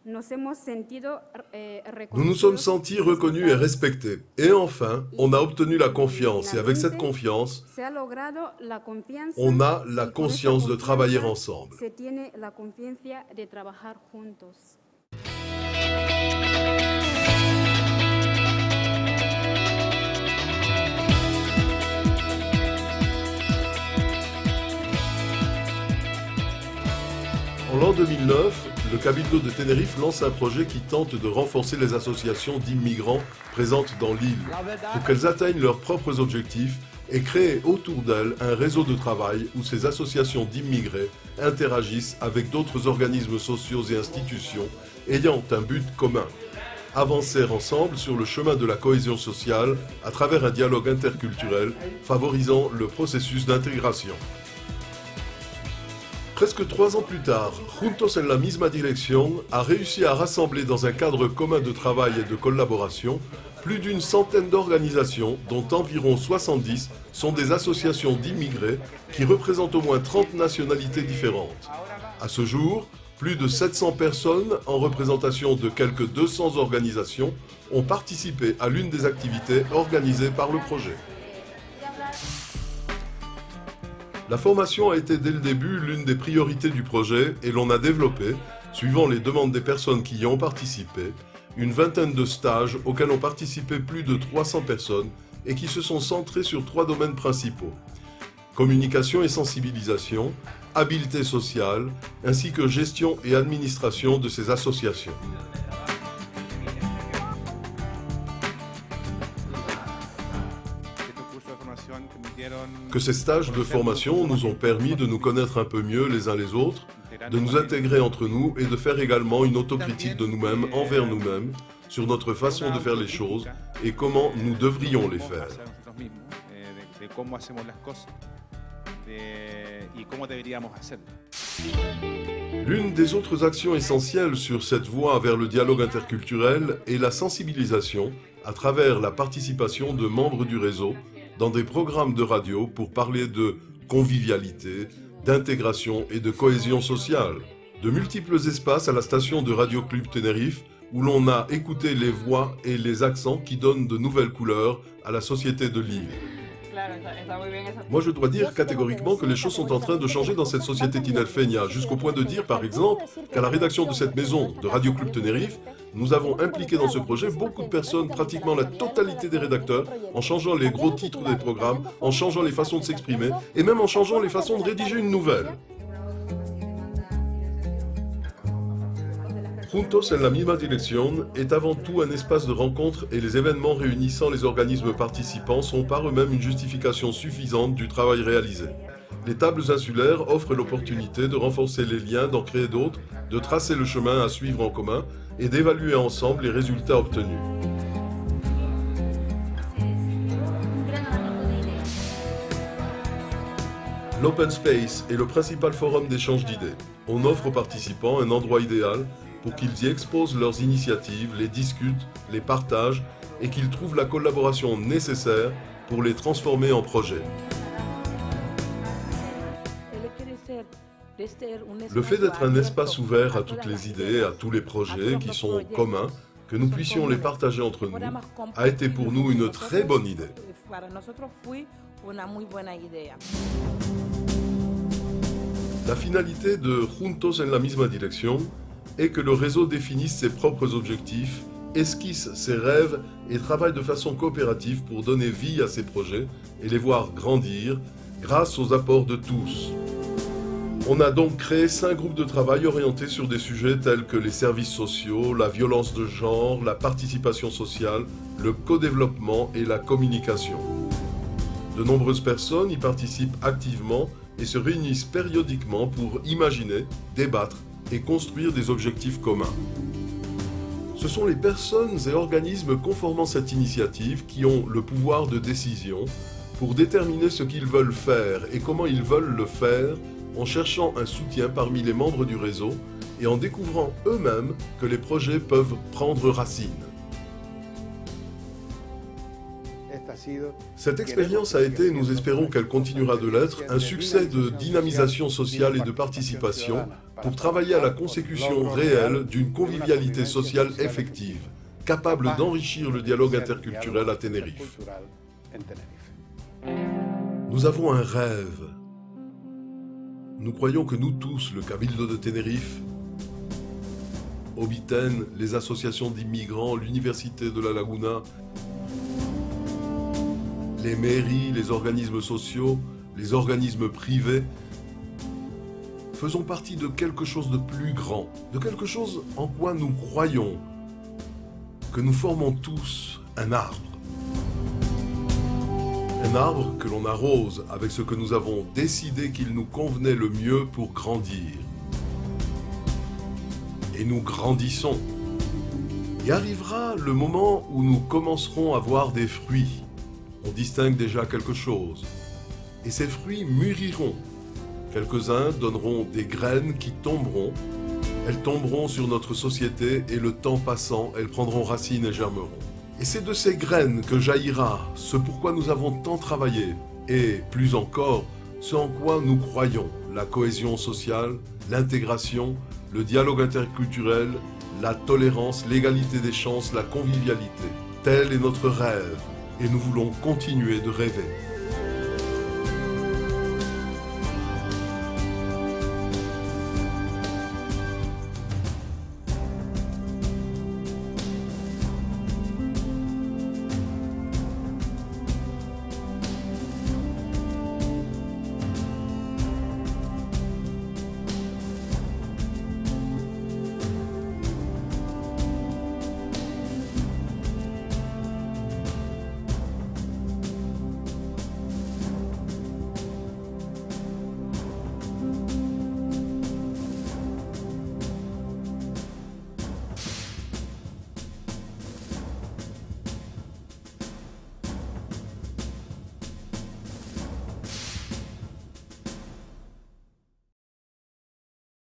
Nous nous sommes sentis reconnus et respectés. Et enfin, on a obtenu la confiance. Et avec cette confiance, on a la conscience de travailler ensemble. En l'an 2009, le Cabildo de Tenerife lance un projet qui tente de renforcer les associations d'immigrants présentes dans l'île pour qu'elles atteignent leurs propres objectifs et créer autour d'elles un réseau de travail où ces associations d'immigrés interagissent avec d'autres organismes sociaux et institutions ayant un but commun. Avancer ensemble sur le chemin de la cohésion sociale à travers un dialogue interculturel favorisant le processus d'intégration. Presque 3 ans plus tard, Juntos en la misma dirección a réussi à rassembler dans un cadre commun de travail et de collaboration plus d'une centaine d'organisations, dont environ 70 sont des associations d'immigrés qui représentent au moins 30 nationalités différentes. À ce jour, plus de 700 personnes, en représentation de quelques 200 organisations, ont participé à l'une des activités organisées par le projet. La formation a été dès le début l'une des priorités du projet et l'on a développé, suivant les demandes des personnes qui y ont participé, une vingtaine de stages auxquels ont participé plus de 300 personnes et qui se sont centrés sur 3 domaines principaux: communication et sensibilisation, habileté sociale, ainsi que gestion et administration de ces associations. Que ces stages de formation nous ont permis de nous connaître un peu mieux les uns les autres, de nous intégrer entre nous et de faire également une autocritique de nous-mêmes envers nous-mêmes sur notre façon de faire les choses et comment nous devrions les faire. L'une des autres actions essentielles sur cette voie vers le dialogue interculturel est la sensibilisation à travers la participation de membres du réseau dans des programmes de radio pour parler de convivialité, d'intégration et de cohésion sociale. De multiples espaces à la station de Radio Club Tenerife où l'on a écouté les voix et les accents qui donnent de nouvelles couleurs à la société de l'île. Moi, je dois dire catégoriquement que les choses sont en train de changer dans cette société tinerfeña, jusqu'au point de dire, par exemple, qu'à la rédaction de cette maison de Radio Club Tenerife, nous avons impliqué dans ce projet beaucoup de personnes, pratiquement la totalité des rédacteurs, en changeant les gros titres des programmes, en changeant les façons de s'exprimer, et même en changeant les façons de rédiger une nouvelle. Juntos en la misma dirección est avant tout un espace de rencontre et les événements réunissant les organismes participants sont par eux-mêmes une justification suffisante du travail réalisé. Les tables insulaires offrent l'opportunité de renforcer les liens, d'en créer d'autres, de tracer le chemin à suivre en commun et d'évaluer ensemble les résultats obtenus. L'Open Space est le principal forum d'échange d'idées. On offre aux participants un endroit idéal pour qu'ils y exposent leurs initiatives, les discutent, les partagent et qu'ils trouvent la collaboration nécessaire pour les transformer en projets. Le fait d'être un espace ouvert à toutes les idées, à tous les projets qui sont communs, que nous puissions les partager entre nous, a été pour nous une très bonne idée. La finalité de Juntos en la misma dirección est que le réseau définisse ses propres objectifs, esquisse ses rêves et travaille de façon coopérative pour donner vie à ses projets et les voir grandir grâce aux apports de tous. On a donc créé 5 groupes de travail orientés sur des sujets tels que les services sociaux, la violence de genre, la participation sociale, le co-développement et la communication. De nombreuses personnes y participent activement et se réunissent périodiquement pour imaginer, débattre et construire des objectifs communs. Ce sont les personnes et organismes conformant cette initiative qui ont le pouvoir de décision pour déterminer ce qu'ils veulent faire et comment ils veulent le faire en cherchant un soutien parmi les membres du réseau et en découvrant eux-mêmes que les projets peuvent prendre racine. Cette expérience a été, et nous espérons qu'elle continuera de l'être, un succès de dynamisation sociale et de participation pour travailler à la consécution réelle d'une convivialité sociale effective, capable d'enrichir le dialogue interculturel à Tenerife. Nous avons un rêve. Nous croyons que nous tous, le Cabildo de Tenerife, Obiten, les associations d'immigrants, l'Université de la Laguna, les mairies, les organismes sociaux, les organismes privés, faisons partie de quelque chose de plus grand, de quelque chose en quoi nous croyons, que nous formons tous un arbre. Un arbre que l'on arrose avec ce que nous avons décidé qu'il nous convenait le mieux pour grandir. Et nous grandissons. Et arrivera le moment où nous commencerons à voir des fruits. On distingue déjà quelque chose. Et ces fruits mûriront. Quelques-uns donneront des graines qui tomberont. Elles tomberont sur notre société et le temps passant, elles prendront racine et germeront. Et c'est de ces graines que jaillira ce pourquoi nous avons tant travaillé. Et, plus encore, ce en quoi nous croyons, la cohésion sociale, l'intégration, le dialogue interculturel, la tolérance, l'égalité des chances, la convivialité. Tel est notre rêve et nous voulons continuer de rêver.